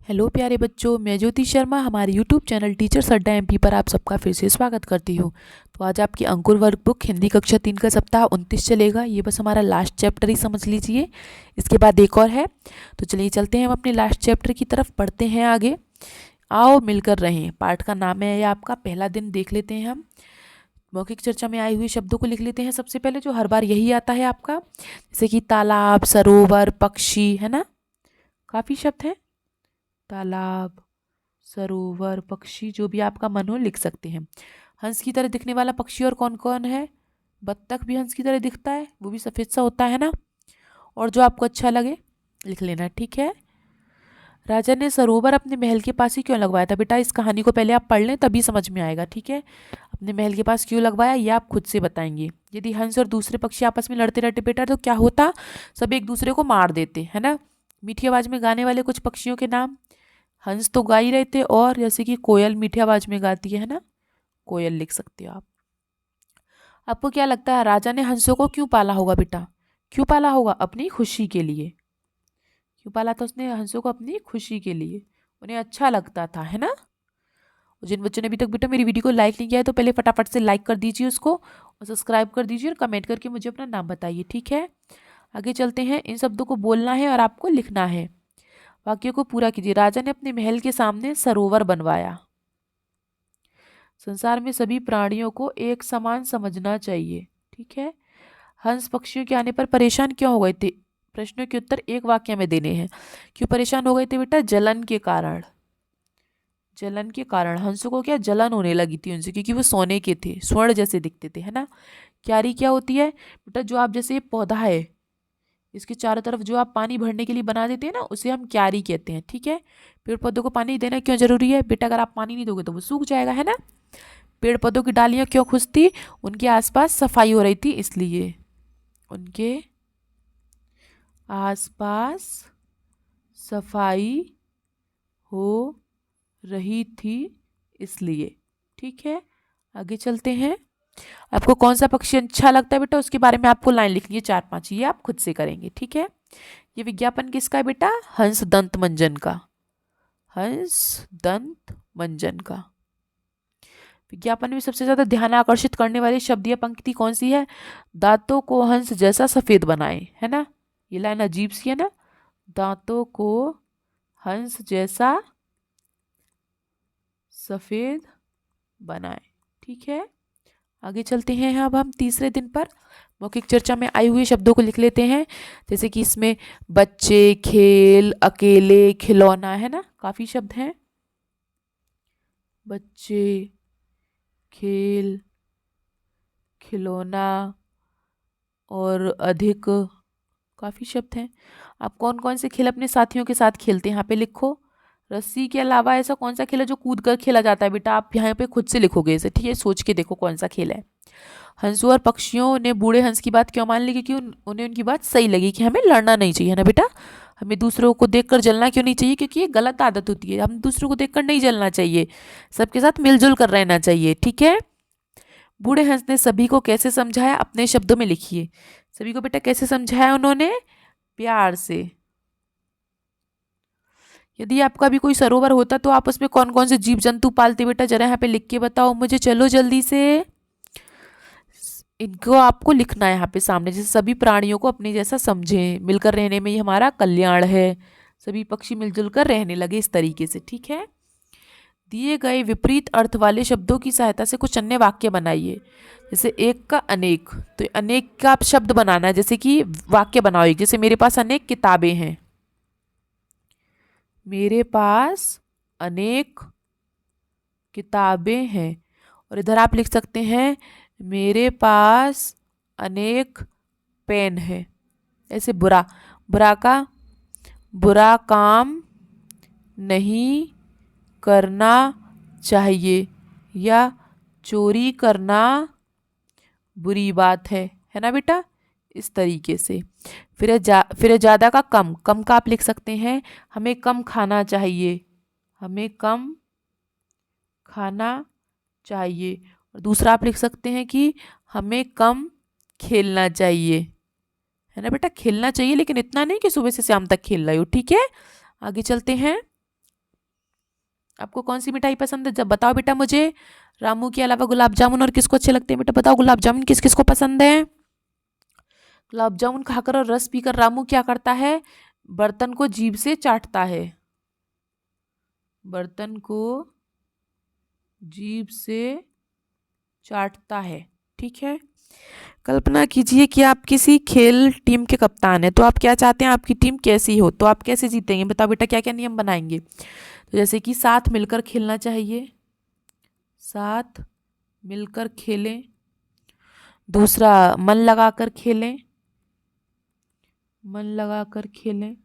Hello प्यारे बच्चों, मैं ज्योति शर्मा हमारे यूट्यूब चैनल टीचर्स अड्डा एमपी पर आप सबका फिर से स्वागत करती हूँ। तो आज आपकी अंकुर वर्कबुक हिंदी कक्षा 3 का सप्ताह 29 चलेगा। ये बस हमारा लास्ट चैप्टर ही समझ लीजिए, इसके बाद एक और है। तो चलिए चलते हैं हम अपने लास्ट चैप्टर की तरफ, पढ़ते हैं आगे। आओ मिलकर रहें पाठ का नाम है या आपका पहला दिन देख लेते हैं हम। मौखिक चर्चा में आए हुए शब्दों को लिख लेते हैं सबसे पहले, जो हर बार यही आता है आपका, जैसे कि तालाब, सरोवर, पक्षी, है ना। काफ़ी शब्द हैं, तालाब, सरोवर, पक्षी, जो भी आपका मन हो लिख सकते हैं। हंस की तरह दिखने वाला पक्षी और कौन कौन है? बत्तख भी हंस की तरह दिखता है, वो भी सफ़ेद सा होता है ना। और जो आपको अच्छा लगे लिख लेना, ठीक है। राजा ने सरोवर अपने महल के पास ही क्यों लगवाया था? बेटा इस कहानी को पहले आप पढ़ लें तभी समझ में आएगा, ठीक है। अपने महल के पास क्यों लगवाया ये आप खुद से बताएंगे। यदि हंस और दूसरे पक्षी आपस में लड़ते रहते बेटा तो क्या होता? सब एक दूसरे को मार देते, है ना। मीठी आवाज़ में गाने वाले कुछ पक्षियों के नाम। हंस तो गा ही रहे थे, और जैसे कि कोयल मीठी आवाज में गाती है ना, कोयल लिख सकते हो आप। आपको क्या लगता है राजा ने हंसों को क्यों पाला होगा बेटा? क्यों पाला होगा? अपनी खुशी के लिए। क्यों पाला था उसने हंसों को? अपनी खुशी के लिए, उन्हें अच्छा लगता था, है ना। जिन बच्चों ने अभी तक बेटा मेरी वीडियो को लाइक नहीं किया है तो पहले फटाफट से लाइक कर दीजिए उसको, और सब्सक्राइब कर दीजिए, और कमेंट करके मुझे अपना नाम बताइए, ठीक है। आगे चलते हैं। इन शब्दों को बोलना है और आपको लिखना है। वाक्य को पूरा कीजिए। राजा ने अपने महल के सामने सरोवर बनवाया। संसार में सभी प्राणियों को एक समान समझना चाहिए, ठीक है। हंस पक्षियों के आने पर परेशान क्यों हो गए थे? प्रश्नों के उत्तर एक वाक्य में देने हैं। क्यों परेशान हो गए थे बेटा? जलन के कारण। जलन के कारण हंसों को क्या जलन होने लगी थी उनसे, क्योंकि वो सोने के थे, स्वर्ण जैसे दिखते थे, है ना। क्यारी क्या होती है बेटा? जो आप जैसे ये पौधा है, इसके चारों तरफ जो आप पानी भरने के लिए बना देते हैं ना, उसे हम क्यारी कहते हैं, ठीक है। पेड़ पौधों को पानी देना क्यों जरूरी है बेटा? अगर आप पानी नहीं दोगे तो वो सूख जाएगा, है ना। पेड़ पौधों की डालियां क्यों खुशती? उनके आसपास सफाई हो रही थी इसलिए। उनके आसपास सफाई हो रही थी इसलिए, ठीक है। आगे चलते हैं। आपको कौन सा पक्षी अच्छा लगता है बेटा उसके बारे में आपको लाइन लिखनी है 4-5, ये आप खुद से करेंगे, ठीक है। ये विज्ञापन किसका है बेटा? हंस दंत मंजन का। हंस दंत मंजन का। विज्ञापन में सबसे ज्यादा ध्यान आकर्षित करने वाली शब्द या पंक्ति कौन सी है? दांतों को हंस जैसा सफेद बनाए, है ना। ये लाइन अजीब सी है ना। दांतों को हंस जैसा सफेद बनाए, ठीक है। आगे चलते हैं। अब हम तीसरे दिन पर मौखिक चर्चा में आए हुए शब्दों को लिख लेते हैं। जैसे कि इसमें बच्चे, खेल, अकेले, खिलौना, है ना, काफी शब्द हैं। बच्चे, खेल, खिलौना और अधिक, काफ़ी शब्द हैं। आप कौन कौन से खेल अपने साथियों के साथ खेलते हैं यहाँ पे लिखो। रस्सी के अलावा ऐसा कौन सा खेल है जो कूद कर खेला जाता है बेटा? आप यहाँ पे खुद से लिखोगे इसे, ठीक है। सोच के देखो कौन सा खेल है। हंसों और पक्षियों ने बूढ़े हंस की बात क्यों मान ली? क्योंकि उन्हें उनकी बात सही लगी कि हमें लड़ना नहीं चाहिए, है ना बेटा। हमें दूसरों को देखकर जलना क्यों नहीं चाहिए? क्योंकि ये गलत आदत होती है, हम दूसरों को देखकर नहीं जलना चाहिए, सबके साथ मिलजुल कर रहना चाहिए, ठीक है। बूढ़े हंस ने सभी को कैसे समझाया? अपने शब्दों में लिखिए। सभी को बेटा कैसे समझाया उन्होंने? प्यार से। यदि आपका भी कोई सरोवर होता तो आप उसमें कौन कौन से जीव जंतु पालते बेटा? जरा यहाँ पे लिख के बताओ मुझे, चलो जल्दी से। इनको आपको लिखना है यहाँ पे सामने, जैसे सभी प्राणियों को अपने जैसा समझें, मिलकर रहने में ही हमारा कल्याण है, सभी पक्षी मिलजुल कर रहने लगे, इस तरीके से, ठीक है। दिए गए विपरीत अर्थ वाले शब्दों की सहायता से कुछ अन्य वाक्य बनाइए। जैसे एक का अनेक, तो अनेक का आप शब्द बनाना है, जैसे कि वाक्य बनाओ एक, जैसे मेरे पास अनेक किताबें हैं। मेरे पास अनेक किताबें हैं। और इधर आप लिख सकते हैं मेरे पास अनेक पेन है। ऐसे बुरा, बुरा का बुरा काम नहीं करना चाहिए, या चोरी करना बुरी बात है ना बेटा, इस तरीके से। फिर ज़्यादा का कम, कम का आप लिख सकते हैं हमें कम खाना चाहिए, हमें कम खाना चाहिए। और दूसरा आप लिख सकते हैं कि हमें कम खेलना चाहिए, है ना बेटा। खेलना चाहिए लेकिन इतना नहीं कि सुबह से शाम तक खेल रहे हो, ठीक है। आगे चलते हैं। आपको कौन सी मिठाई पसंद है? जब बताओ बेटा मुझे। रामू के अलावा गुलाब जामुन और किसको अच्छे लगते हैं बेटा? बताओ गुलाब जामुन किस किस को पसंद है? गुलाब जामुन खाकर और रस पीकर रामू क्या करता है? बर्तन को जीभ से चाटता है। बर्तन को जीभ से चाटता है। ठीक है। कल्पना कीजिए कि आप किसी खेल टीम के कप्तान हैं, तो आप क्या चाहते हैं आपकी टीम कैसी हो, तो आप कैसे जीतेंगे? बताओ बेटा क्या क्या नियम बनाएंगे? तो जैसे कि साथ मिलकर खेलना चाहिए, साथ मिलकर खेलें। दूसरा, मन लगाकर खेलें, मन लगाकर खेलें।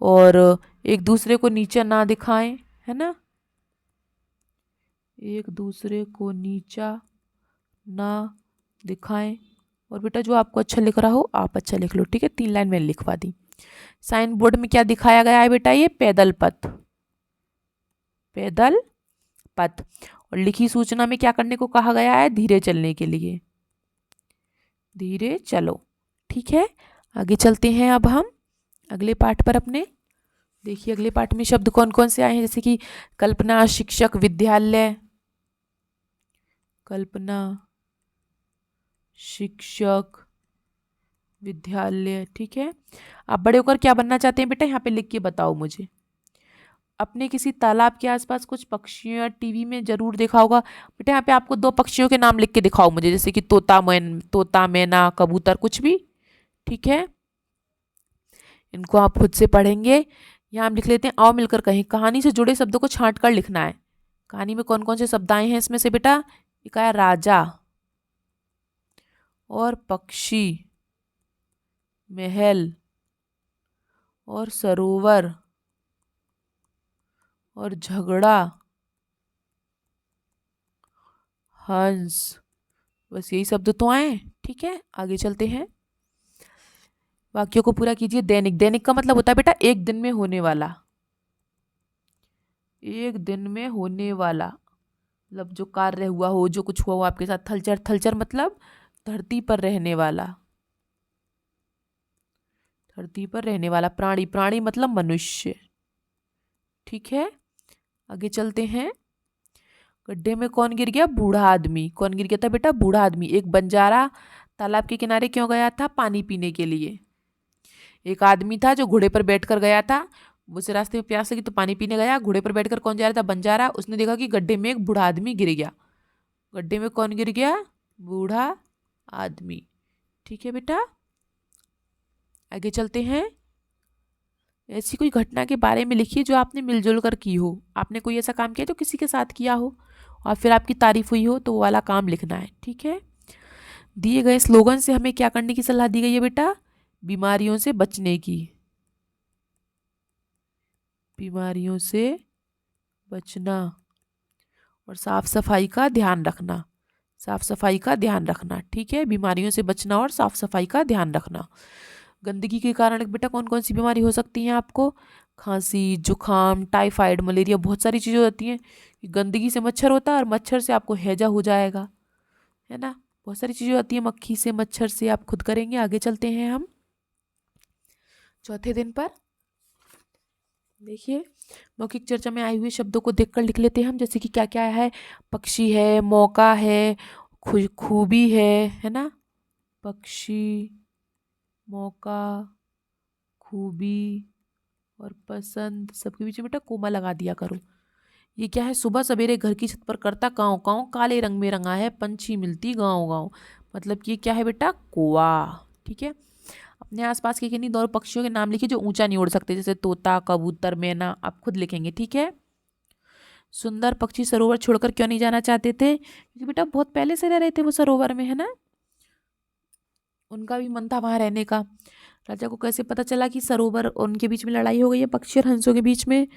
और एक दूसरे को नीचा ना दिखाएं, है ना? एक दूसरे को नीचा ना दिखाएं। और बेटा जो आपको अच्छा लिख रहा हो आप अच्छा लिख लो। ठीक है, 3 लाइन मैंने लिखवा दी। साइन बोर्ड में क्या दिखाया गया है बेटा? ये पैदल पथ, पैदल पथ। और लिखी सूचना में क्या करने को कहा गया है? धीरे चलने के लिए, धीरे चलो। ठीक है, आगे चलते हैं अब हम अगले पाठ पर अपने। देखिए अगले पाठ में शब्द कौन कौन से आए हैं, जैसे कि कल्पना, शिक्षक, विद्यालय। कल्पना, शिक्षक, विद्यालय। ठीक है, आप बड़े होकर क्या बनना चाहते हैं बेटा? यहाँ पे लिख के बताओ मुझे। अपने किसी तालाब के आसपास कुछ पक्षियों टीवी में जरूर देखा होगा बेटा। यहाँ पे आपको 2 पक्षियों के नाम लिख के दिखाओ मुझे, जैसे कि तोता, मैना, कबूतर, कुछ भी। ठीक है, इनको आप खुद से पढ़ेंगे। यहाँ हम लिख लेते हैं, आओ मिलकर कहें। कहानी से जुड़े शब्दों को छांट कर लिखना है। कहानी में कौन कौन से शब्द आए हैं इसमें से बेटा? एक आया राजा और पक्षी, महल और सरोवर और झगड़ा, हंस। बस यही शब्द तो आए। ठीक है, आगे चलते हैं। वाक्यों को पूरा कीजिए। दैनिक, दैनिक का मतलब होता है बेटा एक दिन में होने वाला, एक दिन में होने वाला। मतलब जो कार्य हुआ हो, जो कुछ हुआ हो आपके साथ। थलचर, थलचर मतलब धरती पर रहने वाला, धरती पर रहने वाला। प्राणी, प्राणी मतलब मनुष्य। ठीक है, आगे चलते हैं। गड्ढे में कौन गिर गया? बूढ़ा आदमी। कौन गिर गया था बेटा? बूढ़ा आदमी। एक बंजारा तालाब के किनारे क्यों गया था? पानी पीने के लिए। एक आदमी था जो घोड़े पर बैठकर गया था, उसे रास्ते में प्यास लगी तो पानी पीने गया। घोड़े पर बैठकर कौन जा रहा था? बंजारा। उसने देखा कि गड्ढे में एक बूढ़ा आदमी गिर गया। गड्ढे में कौन गिर गया? बूढ़ा आदमी। ठीक है बेटा, आगे चलते हैं। ऐसी कोई घटना के बारे में लिखिए जो आपने मिलजुल कर की हो। आपने कोई ऐसा काम किया जो किसी के साथ किया हो और फिर आपकी तारीफ हुई हो, तो वो वाला काम लिखना है। ठीक है, दिए गए स्लोगन से हमें क्या करने की सलाह दी गई है बेटा? बीमारियों से बचने की, बीमारियों से बचना और साफ सफाई का ध्यान रखना, साफ सफाई का ध्यान रखना। ठीक है, बीमारियों से बचना और साफ सफाई का ध्यान रखना। गंदगी के कारण बेटा कौन कौन सी बीमारी हो सकती है आपको? खांसी, जुखाम, टाइफाइड, मलेरिया, बहुत सारी चीज़ें होती हैं। गंदगी से मच्छर होता है और मच्छर से आपको हैजा हो जाएगा, है ना? बहुत सारी चीज़ें होती हैं, मक्खी से, मच्छर से। आप खुद करेंगे। आगे चलते हैं हम चौथे दिन पर। देखिए मौखिक चर्चा में आए हुए शब्दों को देखकर लिख लेते हैं हम, जैसे कि क्या क्या है? पक्षी है, मौका है, खूबी है ना? पक्षी, मौका, खूबी और पसंद। सबके बीच में बेटा कोमा लगा दिया करो। ये क्या है? सुबह सवेरे घर की छत पर करता काँव काँव, काले रंग में रंगा है पंछी मिलती गाँव गाँव। मतलब कि ये क्या है बेटा? कौवा। ठीक है, अपने आसपास के किन्हीं दो पक्षियों के नाम लिखिए जो ऊंचा नहीं उड़ सकते, जैसे तोता, कबूतर, मैना। आप खुद लिखेंगे। ठीक है, सुंदर पक्षी सरोवर छोड़कर क्यों नहीं जाना चाहते थे? क्योंकि बेटा बहुत पहले से रह रहे थे वो सरोवर में, है ना? उनका भी मन था वहां रहने का। राजा को कैसे पता चला कि सरोवर, उनके बीच में लड़ाई हो गई है पक्षी और हंसों के बीच में?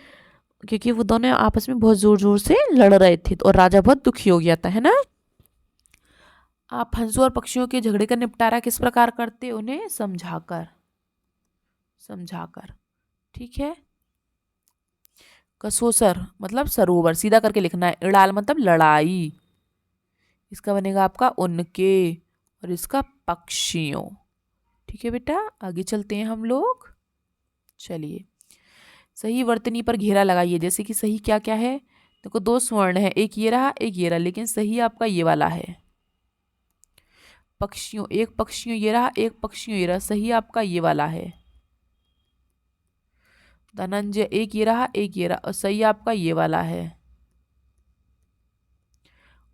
क्योंकि वो दोनों आपस में बहुत जोर जोर से लड़ रहे थे और राजा बहुत दुखी हो गया था, है ना? आप हंसों और पक्षियों के झगड़े का निपटारा किस प्रकार करते? उन्हें समझाकर, समझाकर। ठीक है, कसोसर मतलब सरोवर, सीधा करके लिखना है। इड़ाल मतलब लड़ाई। इसका बनेगा आपका उनके और इसका पक्षियों। ठीक है बेटा, आगे चलते हैं हम लोग। चलिए, सही वर्तनी पर घेरा लगाइए। जैसे कि सही क्या क्या है? देखो दो स्वर्ण है, एक ये रहा एक ये रहा, लेकिन सही आपका ये वाला है। पक्षियों, एक पक्षियों ये रहा एक पक्षियों ये रहा, सही आपका ये वाला है। धनंजय, एक ये रहा एक ये रहा, और सही आपका ये वाला है।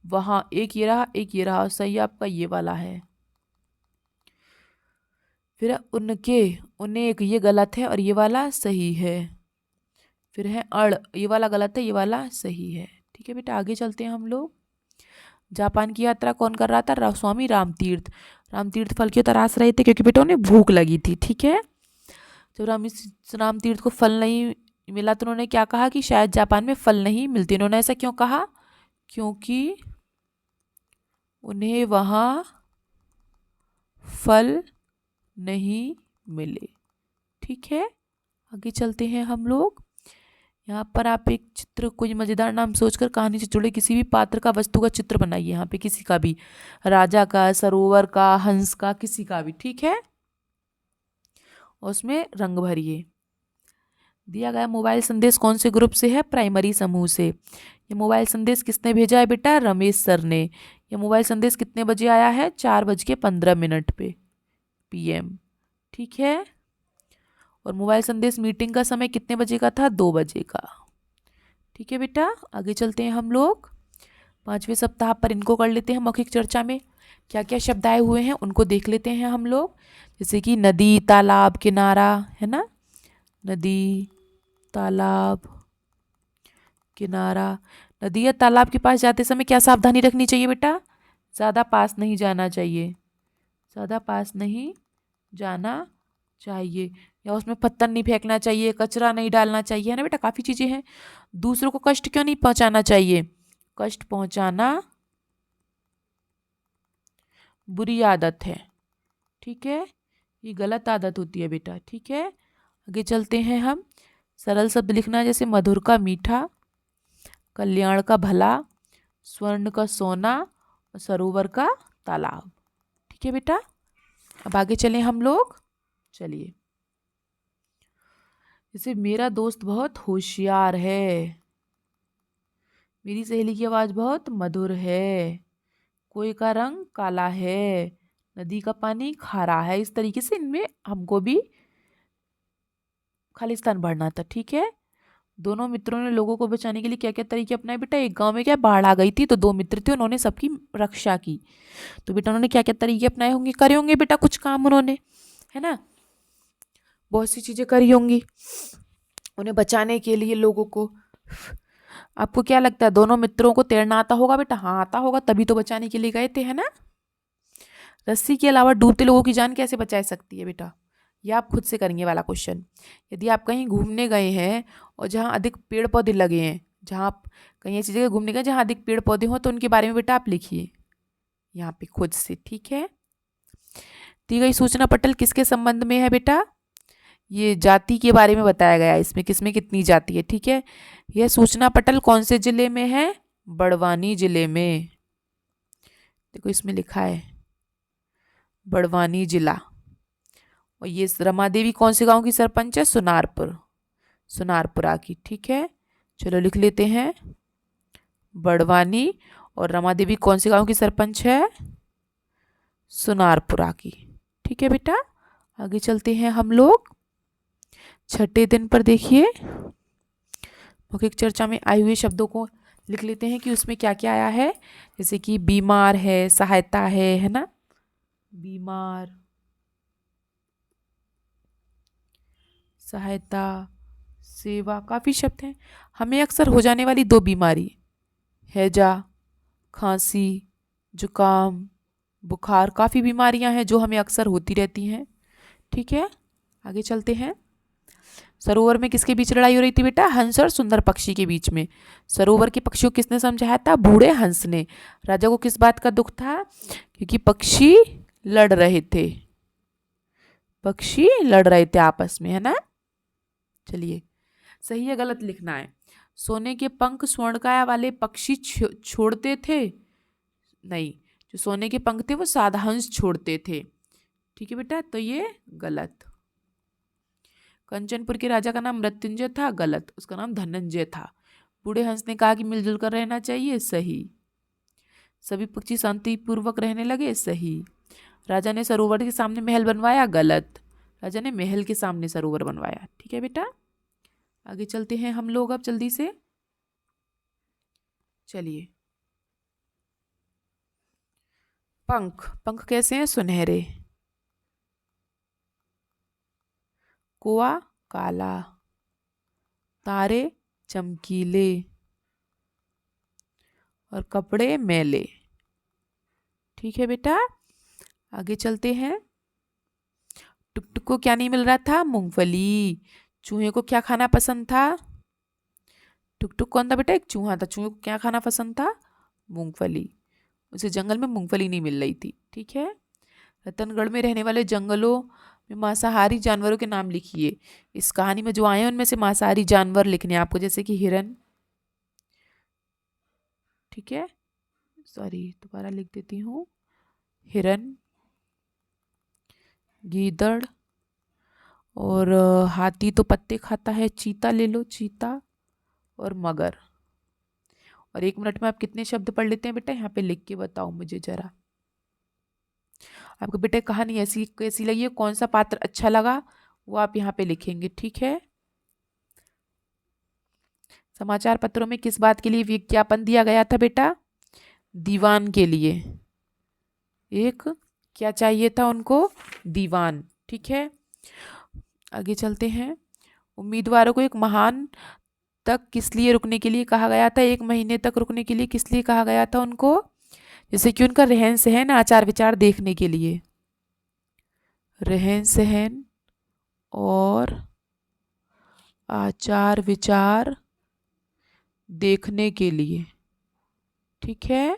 वहां एक ये रहा एक ये रहा, और सही आपका ये वाला है। फिर उनके, उन्हें, ये गलत है और ये वाला सही है। फिर है अड़, ये वाला गलत है ये वाला सही है। ठीक है बेटा, आगे चलते हैं हम लोग। जापान की यात्रा कौन कर रहा था? स्वामी रामतीर्थ। रामतीर्थ फल क्यों तराश रहे थे? क्योंकि बेटा उन्हें भूख लगी थी। ठीक है, जब रामतीर्थ को फल नहीं मिला तो उन्होंने क्या कहा कि शायद जापान में फल नहीं मिलते। उन्होंने ऐसा क्यों कहा? क्योंकि उन्हें वहाँ फल नहीं मिले। ठीक है, आगे चलते हैं हम लोग। यहाँ पर आप एक चित्र, कोई मजेदार नाम सोचकर कहानी से जुड़े किसी भी पात्र का, वस्तु का चित्र बनाइए। यहाँ पे किसी का भी, राजा का, सरोवर का, हंस का, किसी का भी। ठीक है, और उसमें रंग भरिए। दिया गया मोबाइल संदेश कौन से ग्रुप से है? प्राइमरी समूह से। ये मोबाइल संदेश किसने भेजा है बेटा? रमेश सर ने। ये मोबाइल संदेश कितने बजे आया है? 4:15 पे PM। ठीक है, और मोबाइल संदेश मीटिंग का समय कितने बजे का था? 2 बजे का। ठीक है बेटा, आगे चलते हैं हम लोग। 5वें सप्ताह पर इनको कर लेते हैं मौखिक चर्चा में। क्या क्या शब्द आए हुए हैं उनको देख लेते हैं हम लोग। जैसे कि नदी, तालाब, किनारा, है ना। नदी, तालाब, किनारा। नदी या तालाब के पास जाते समय क्या सावधानी रखनी चाहिए बेटा? ज़्यादा पास नहीं जाना चाहिए, ज़्यादा पास नहीं जाना चाहिए। या उसमें पत्थर नहीं फेंकना चाहिए, कचरा नहीं डालना चाहिए, है ना बेटा। काफ़ी चीज़ें हैं। दूसरों को कष्ट क्यों नहीं पहुंचाना चाहिए? कष्ट पहुंचाना बुरी आदत है। ठीक है, ये गलत आदत होती है बेटा। ठीक है, आगे चलते हैं हम। सरल शब्द लिखना, जैसे मधुर का मीठा, कल्याण का भला, स्वर्ण का सोना, और सरोवर का तालाब। ठीक है बेटा, अब आगे चलें हम लोग। चलिए, जैसे मेरा दोस्त बहुत होशियार है, मेरी सहेली की आवाज़ बहुत मधुर है, कोई का रंग काला है, नदी का पानी खारा है। इस तरीके से इनमें हमको भी खालिस्तान भरना था। ठीक है, दोनों मित्रों ने लोगों को बचाने के लिए क्या क्या तरीके अपनाए बेटा? एक गांव में क्या बाढ़ आ गई थी, तो 2 मित्र थे, उन्होंने सबकी रक्षा की। तो बेटा उन्होंने क्या क्या तरीके अपनाए होंगे? करे होंगे बेटा कुछ काम उन्होंने, है ना। बहुत सी चीजें करी होंगी उन्हें बचाने के लिए लोगों को। आपको क्या लगता है, दोनों मित्रों को तैरना आता होगा बेटा? हाँ आता होगा, तभी तो बचाने के लिए गए थे, है ना। रस्सी के अलावा डूबते लोगों की जान कैसे बचा सकती है बेटा? यह आप खुद से करेंगे वाला क्वेश्चन। यदि आप कहीं घूमने गए हैं और जहाँ अधिक पेड़ पौधे लगे हैं, जहाँ आप कहीं ऐसी जगह घूमने गए जहाँ अधिक पेड़ पौधे हों, तो उनके बारे में बेटा आप लिखिए यहाँ पे खुद से। ठीक है, दी गई सूचना पटल किसके संबंध में है बेटा? ये जाति के बारे में बताया गया है इसमें, किसमें कितनी जाति है। ठीक है, यह सूचना पटल कौन से जिले में है? बड़वानी जिले में। देखो इसमें लिखा है बड़वानी जिला। और ये रमा देवी कौन से गांव की सरपंच है? सुनारपुर, सुनारपुरा की। ठीक है, चलो लिख लेते हैं बड़वानी। और रमा देवी कौन से गांव की सरपंच है? सुनारपुरा की। ठीक है बेटा, आगे चलते हैं हम लोग। 6ठे दिन पर देखिए, मौखिक चर्चा में आए हुए शब्दों को लिख लेते हैं कि उसमें क्या क्या आया है। जैसे कि बीमार है, सहायता है ना। बीमार, सहायता, सेवा, काफ़ी शब्द हैं। हमें अक्सर हो जाने वाली 2 बीमारी, हैजा, खांसी, जुकाम, बुखार, काफ़ी बीमारियां हैं जो हमें अक्सर होती रहती हैं। ठीक है, आगे चलते हैं। सरोवर में किसके बीच लड़ाई हो रही थी बेटा? हंस और सुंदर पक्षी के बीच में। सरोवर के पक्षियों किसने समझाया था? बूढ़े हंस ने। राजा को किस बात का दुख था? क्योंकि पक्षी लड़ रहे थे, पक्षी लड़ रहे थे आपस में, है ना। चलिए, सही या गलत लिखना है। सोने के पंख स्वर्णकाया वाले पक्षी छोड़ते थे? नहीं, जो सोने के पंख थे वो साधा हंस छोड़ते थे। ठीक है बेटा, तो ये गलत। कंचनपुर के राजा का नाम मृत्युंजय था? गलत, उसका नाम धनंजय था। बूढ़े हंस ने कहा कि मिलजुल कर रहना चाहिए, सही। सभी पक्षी शांतिपूर्वक रहने लगे, सही। राजा ने सरोवर के सामने महल बनवाया, गलत। राजा ने महल के सामने सरोवर बनवाया। ठीक है बेटा, आगे चलते हैं हम लोग अब जल्दी से। चलिए, पंख, पंख कैसे हैं? सुनहरे। कोआ काला, तारे चमकीले, और कपड़े मैले। ठीक है बेटा, आगे चलते हैं। टुकटुक को क्या नहीं मिल रहा था? मूंगफली। चूहे को क्या खाना पसंद था? टुकटुक कौन था बेटा? एक चूहा था। चूहे को क्या खाना पसंद था? मूंगफली। उसे जंगल में मूंगफली नहीं मिल रही थी। ठीक है, रतनगढ़ में रहने वाले जंगलों में मांसाहारी जानवरों के नाम लिखिए। इस कहानी में जो आए हैं उनमें से मांसाहारी जानवर लिखने हैं आपको, जैसे कि हिरन। ठीक है, सॉरी दोबारा लिख देती हूँ। हिरन, गीदड़, और हाथी तो पत्ते खाता है, चीता ले लो, चीता, और मगर। और 1 मिनट में आप कितने शब्द पढ़ लेते हैं बेटा? यहाँ पे लिख के बताओ मुझे जरा। आपको बेटा कहानी ऐसी कैसी लगी है, कौन सा पात्र अच्छा लगा, वो आप यहाँ पे लिखेंगे। ठीक है, समाचार पत्रों में किस बात के लिए विज्ञापन दिया गया था बेटा? दीवान के लिए। एक क्या चाहिए था उनको? दीवान। ठीक है, आगे चलते हैं। उम्मीदवारों को 1 महान तक किस लिए रुकने के लिए कहा गया था? 1 महीने तक रुकने के लिए किस लिए कहा गया था उनको? जैसे कि उनका रहन सहन, आचार विचार देखने के लिए। रहन सहन और आचार विचार देखने के लिए। ठीक है,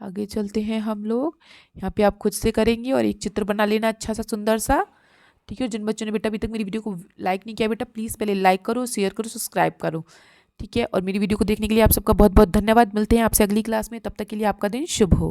आगे चलते हैं हम लोग। यहाँ पे आप खुद से करेंगे और एक चित्र बना लेना अच्छा सा सुंदर सा। ठीक है, जिन बच्चों ने बेटा अभी तक मेरी वीडियो को लाइक नहीं किया बेटा, प्लीज़ पहले लाइक करो, शेयर करो, सब्सक्राइब करो। ठीक है, और मेरी वीडियो को देखने के लिए आप सबका बहुत बहुत धन्यवाद। मिलते हैं आपसे अगली क्लास में, तब तक के लिए आपका दिन शुभ हो।